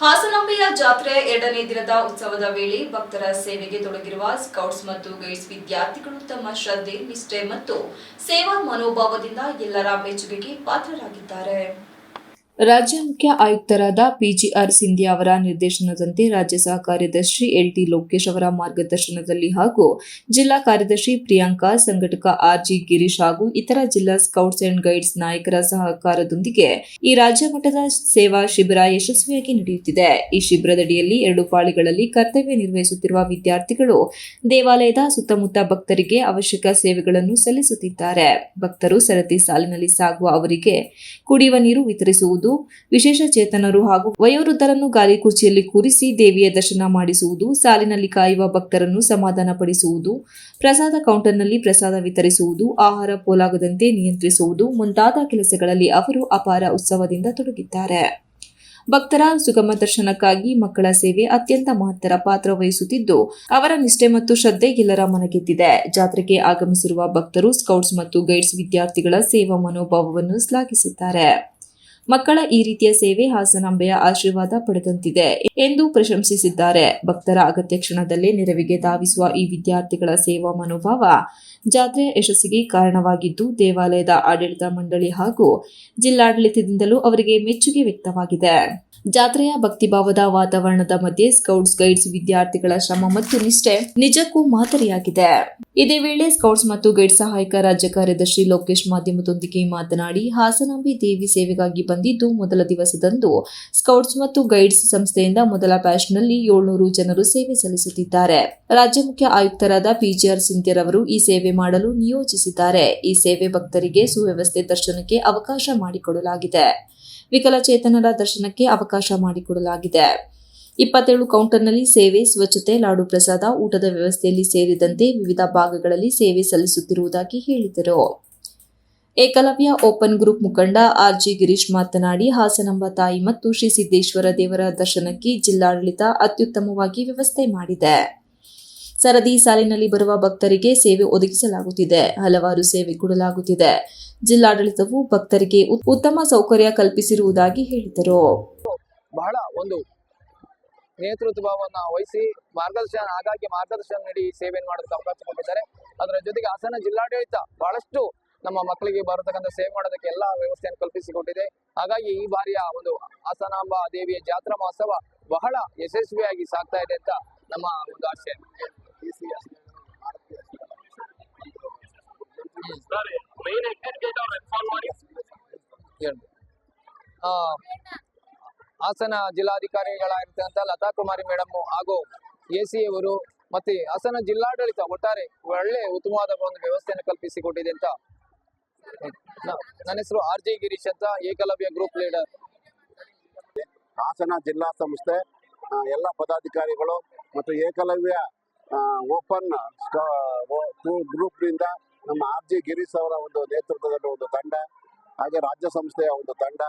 ಹಾಸನಾಂಬೆಯ ಜಾತ್ರೆ 2ನೇ ದಿನದ ಉತ್ಸವದ ವೇಳೆ ಭಕ್ತರ ಸೇವೆಗೆ ತೊಡಗಿರುವ ಸ್ಕೌಟ್ಸ್ ಮತ್ತು ಗೈಡ್ಸ್ ವಿದ್ಯಾರ್ಥಿಗಳು ತಮ್ಮ ಶ್ರದ್ಧೆ, ನಿಷ್ಠೆ ಮತ್ತು ಸೇವಾ ಮನೋಭಾವದಿಂದ ಎಲ್ಲರ ಮೆಚ್ಚುಗೆಗೆ ಪಾತ್ರರಾಗಿದ್ದಾರೆ. ರಾಜ್ಯ ಮುಖ್ಯ ಆಯುಕ್ತರಾದ ಪಿಜಿಆರ್ ಸಿಂಧ್ಯಾ ಅವರ ನಿರ್ದೇಶನದಂತೆ ರಾಜ್ಯ ಸಹ ಕಾರ್ಯದರ್ಶಿ ಎಲ್ಟಿ ಲೋಕೇಶ್ ಅವರ ಮಾರ್ಗದರ್ಶನದಲ್ಲಿ ಹಾಗೂ ಜಿಲ್ಲಾ ಕಾರ್ಯದರ್ಶಿ ಪ್ರಿಯಾಂಕಾ, ಸಂಘಟಕ ಆರ್ಜಿ ಗಿರೀಶ್ ಹಾಗೂ ಇತರ ಜಿಲ್ಲಾ ಸ್ಕೌಟ್ಸ್ ಅಂಡ್ ಗೈಡ್ಸ್ ನಾಯಕರ ಸಹಕಾರದೊಂದಿಗೆ ಈ ರಾಜ್ಯ ಮಟ್ಟದ ಸೇವಾ ಶಿಬಿರ ಯಶಸ್ವಿಯಾಗಿ ನಡೆಯುತ್ತಿದೆ. ಈ ಶಿಬಿರದಡಿಯಲ್ಲಿ 2 ಪಾಳಿಗಳಲ್ಲಿ ಕರ್ತವ್ಯ ನಿರ್ವಹಿಸುತ್ತಿರುವ ವಿದ್ಯಾರ್ಥಿಗಳು ದೇವಾಲಯದ ಸುತ್ತಮುತ್ತ ಭಕ್ತರಿಗೆ ಅವಶ್ಯಕ ಸೇವೆಗಳನ್ನು ಸಲ್ಲಿಸುತ್ತಿದ್ದಾರೆ. ಭಕ್ತರು ಸರತಿ ಸಾಲಿನಲ್ಲಿ ಸಾಗುವ ಅವರಿಗೆ ಕುಡಿಯುವ ನೀರು ವಿತರಿಸುವುದು, ವಿಶೇಷ ಚೇತನರು ಹಾಗೂ ವಯೋವೃದ್ಧರನ್ನು ಗಾಲಿ ಕುರ್ಚಿಯಲ್ಲಿ ಕೂರಿಸಿ ದೇವಿಯ ದರ್ಶನ ಮಾಡಿಸುವುದು, ಸಾಲಿನಲ್ಲಿ ಕಾಯುವ ಭಕ್ತರನ್ನು ಸಮಾಧಾನ ಪಡಿಸುವುದು, ಪ್ರಸಾದ ಕೌಂಟರ್ನಲ್ಲಿ ಪ್ರಸಾದ ವಿತರಿಸುವುದು, ಆಹಾರ ಪೋಲಾಗದಂತೆ ನಿಯಂತ್ರಿಸುವುದು ಮುಂತಾದ ಕೆಲಸಗಳಲ್ಲಿ ಅವರು ಅಪಾರ ಉತ್ಸವದಿಂದ ತೊಡಗಿದ್ದಾರೆ. ಭಕ್ತರ ಸುಗಮ ದರ್ಶನಕ್ಕಾಗಿ ಮಕ್ಕಳ ಸೇವೆ ಅತ್ಯಂತ ಮಹತ್ತರ ಪಾತ್ರ ವಹಿಸುತ್ತಿದ್ದು, ಅವರ ನಿಷ್ಠೆ ಮತ್ತು ಶ್ರದ್ಧೆ ಎಲ್ಲರ ಮನಗೆದ್ದಿದೆ. ಜಾತ್ರೆಗೆ ಆಗಮಿಸಿರುವ ಭಕ್ತರು ಸ್ಕೌಟ್ಸ್ ಮತ್ತು ಗೈಡ್ಸ್ ವಿದ್ಯಾರ್ಥಿಗಳ ಸೇವಾ ಮನೋಭಾವವನ್ನು ಶ್ಲಾಘಿಸಿದ್ದಾರೆ. ಮಕ್ಕಳ ಈ ರೀತಿಯ ಸೇವೆ ಹಾಸನಾಂಬೆಯ ಆಶೀರ್ವಾದ ಪಡೆದಂತಿದೆ ಎಂದು ಪ್ರಶಂಸಿಸಿದ್ದಾರೆ. ಭಕ್ತರ ಅಗತ್ಯ ಕ್ಷಣದಲ್ಲೇ ನೆರವಿಗೆ ಧಾವಿಸುವ ಈ ವಿದ್ಯಾರ್ಥಿಗಳ ಸೇವಾ ಮನೋಭಾವ ಜಾತ್ರೆಯ ಯಶಸ್ಸಿಗೆ ಕಾರಣವಾಗಿದ್ದು, ದೇವಾಲಯದ ಆಡಳಿತ ಮಂಡಳಿ ಹಾಗೂ ಜಿಲ್ಲಾಡಳಿತದಿಂದಲೂ ಅವರಿಗೆ ಮೆಚ್ಚುಗೆ ವ್ಯಕ್ತವಾಗಿದೆ. ಜಾತ್ರೆಯ ಭಕ್ತಿಭಾವದ ವಾತಾವರಣದ ಮಧ್ಯೆ ಸ್ಕೌಟ್ಸ್ ಗೈಡ್ಸ್ ವಿದ್ಯಾರ್ಥಿಗಳ ಶ್ರಮ ಮತ್ತು ನಿಷ್ಠೆ ನಿಜಕ್ಕೂ ಮಾದರಿಯಾಗಿದೆ. ಇದೇ ವೇಳೆ ಸ್ಕೌಟ್ಸ್ ಮತ್ತು ಗೈಡ್ಸ್ ಸಹಾಯಕ ರಾಜ್ಯ ಕಾರ್ಯದರ್ಶಿ ಲೋಕೇಶ್ ಮಾಧ್ಯಮದೊಂದಿಗೆ ಮಾತನಾಡಿ, ಹಾಸನಾಂಬೆ ದೇವಿ ಸೇವೆಗಾಗಿ ಬಂದಿದ್ದು ಮೊದಲ ದಿವಸದಂದು ಸ್ಕೌಟ್ಸ್ ಮತ್ತು ಗೈಡ್ಸ್ ಸಂಸ್ಥೆಯಿಂದ ಮೊದಲ ಬ್ಯಾಚ್ನಲ್ಲಿ 700 ಜನರು ಸೇವೆ ಸಲ್ಲಿಸುತ್ತಿದ್ದಾರೆ. ರಾಜ್ಯ ಮುಖ್ಯ ಆಯುಕ್ತರಾದ ಪಿಜಿಆರ್ ಸಿಂಧ್ಯರವರು ಈ ಸೇವೆ ಮಾಡಲು ನಿಯೋಜಿಸಿದ್ದಾರೆ. ಈ ಸೇವೆ ಭಕ್ತರಿಗೆ ಸುವ್ಯವಸ್ಥೆ ದರ್ಶನಕ್ಕೆ ಅವಕಾಶ ಮಾಡಿಕೊಡಲಾಗಿದೆ. ವಿಕಲಚೇತನರ ದರ್ಶನಕ್ಕೆ ಅವಕಾಶ ಮಾಡಿಕೊಡಲಾಗಿದೆ. 27 ಕೌಂಟರ್ನಲ್ಲಿ ಸೇವೆ, ಸ್ವಚ್ಛತೆ, ಲಾಡು ಪ್ರಸಾದ, ಊಟದ ವ್ಯವಸ್ಥೆಯಲ್ಲಿ ಸೇರಿದಂತೆ ವಿವಿಧ ಭಾಗಗಳಲ್ಲಿ ಸೇವೆ ಸಲ್ಲಿಸುತ್ತಿರುವುದಾಗಿ ಹೇಳಿದರು. ಏಕಲವ್ಯ ಓಪನ್ ಗ್ರೂಪ್ ಮುಖಂಡ ಆರ್ಜಿ ಗಿರೀಶ್ ಮಾತನಾಡಿ, ಹಾಸನಾಂಬ ತಾಯಿ ಮತ್ತು ಶ್ರೀ ಸಿದ್ದೇಶ್ವರ ದೇವರ ದರ್ಶನಕ್ಕೆ ಜಿಲ್ಲಾಡಳಿತ ಅತ್ಯುತ್ತಮವಾಗಿ ವ್ಯವಸ್ಥೆ ಮಾಡಿದೆ. ಸರದಿ ಸಾಲಿನಲ್ಲಿ ಬರುವ ಭಕ್ತರಿಗೆ ಸೇವೆ ಒದಗಿಸಲಾಗುತ್ತಿದೆ. ಹಲವಾರು ಸೇವೆ ಕೊಡಲಾಗುತ್ತಿದೆ. ಜಿಲ್ಲಾಡಳಿತವು ಭಕ್ತರಿಗೆ ಉತ್ತಮ ಸೌಕರ್ಯ ಕಲ್ಪಿಸಿರುವುದಾಗಿ ಹೇಳಿದರು. ಬಹಳ ಒಂದು ನೇತೃತ್ವವನ್ನ ವಹಿಸಿ ಮಾರ್ಗದರ್ಶನ ನೀಡಿ ಸೇವೆಯನ್ನು ಮಾಡೋದಕ್ಕೆ ಅವಕಾಶ ಕೊಟ್ಟಿದ್ದಾರೆ. ಅದರ ಜೊತೆಗೆ ಹಾಸನ ಜಿಲ್ಲಾಡಳಿತ ಬಹಳಷ್ಟು ನಮ್ಮ ಮಕ್ಕಳಿಗೆ ಬರತಕ್ಕಂಥ ಸೇವೆ ಮಾಡೋದಕ್ಕೆ ಎಲ್ಲ ವ್ಯವಸ್ಥೆಯನ್ನು ಕಲ್ಪಿಸಿಕೊಟ್ಟಿದೆ. ಹಾಗಾಗಿ ಈ ಬಾರಿಯ ಒಂದು ಹಾಸನಾಂಬ ದೇವಿಯ ಜಾತ್ರಾ ಮಹೋತ್ಸವ ಬಹಳ ಯಶಸ್ವಿಯಾಗಿ ಸಾಗ್ತಾ ಇದೆ ಅಂತ ನಮ್ಮ ಒಂದು ಆಶಯ. ಹಾಸನ ಜಿಲ್ಲಾಧಿಕಾರಿಗಳಾಗಿರ್ತಕ್ಕಂಥ ಲತಾ ಕುಮಾರಿ ಮೇಡಮ್ ಹಾಗೂ ಎಸಿ ಅವರು ಮತ್ತೆ ಹಾಸನ ಜಿಲ್ಲಾಡಳಿತ ಒಟ್ಟಾರೆ ಒಳ್ಳೆ ಉತ್ತಮವಾದ ಒಂದು ವ್ಯವಸ್ಥೆಯನ್ನು ಕಲ್ಪಿಸಿಕೊಟ್ಟಿದೆ ಅಂತ. ನನ್ನ ಹೆಸರು ಆರ್ಜಿ ಗಿರೀಶ್ ಅಂತ, ಏಕಲವ್ಯ ಗ್ರೂಪ್ ಲೀಡರ್. ಹಾಸನ ಜಿಲ್ಲಾ ಸಂಸ್ಥೆ ಎಲ್ಲ ಪದಾಧಿಕಾರಿಗಳು ಮತ್ತು ಏಕಲವ್ಯ ಓಪನ್ ಗ್ರೂಪ್ನಿಂದ ನಮ್ಮ ಆರ್ಜಿ ಗಿರೀಶ್ ಅವರ ಒಂದು ನೇತೃತ್ವದಲ್ಲಿ ಒಂದು ತಂಡ, ಹಾಗೆ ರಾಜ್ಯ ಸಂಸ್ಥೆಯ ಒಂದು ತಂಡ,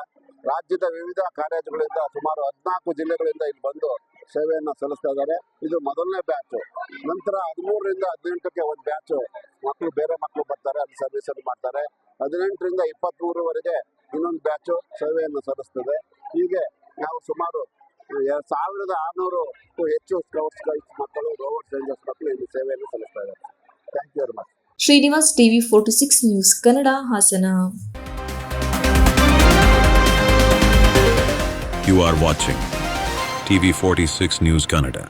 ರಾಜ್ಯದ ವಿವಿಧ ಕಾಲೇಜುಗಳಿಂದ ಸುಮಾರು 14 ಜಿಲ್ಲೆಗಳಿಂದ ಇಲ್ಲಿ ಬಂದು ಸೇವೆಯನ್ನು ಸಲ್ಲಿಸ್ತಾ ಇದ್ದಾರೆ. ಇದು ಮೊದಲನೇ ಬ್ಯಾಚ್. ನಂತರ 13ರಿಂದ 18ಕ್ಕೆ ಒಂದು ಬ್ಯಾಚ್ ಮಕ್ಕಳು, ಬೇರೆ ಮಕ್ಕಳು ಬರ್ತಾರೆ, ಅಲ್ಲಿ ಸರ್ವಿಸನ್ನು ಮಾಡ್ತಾರೆ. 18ರಿಂದ 23ವರೆಗೆ ಇನ್ನೊಂದು ಬ್ಯಾಚು ಸೇವೆಯನ್ನು ಸಲ್ಲಿಸ್ತದೆ. ಹೀಗೆ ನಾವು ಸುಮಾರು 1600ಕ್ಕೂ ಹೆಚ್ಚು ಸ್ಕೌಟ್ಸ್ ಗೈಡ್ಸ್ ಮಕ್ಕಳು, ರೋವರ್ಸ್ ರೇಂಜರ್ಸ್ ಮಕ್ಕಳು ಇಲ್ಲಿ ಸೇವೆಯನ್ನು ಸಲ್ಲಿಸ್ತಾ ಇದ್ದಾರೆ. Thank you very much. Srinivas, TV 46 news Kannada, Hassan. You are watching TV 46 News Kannada.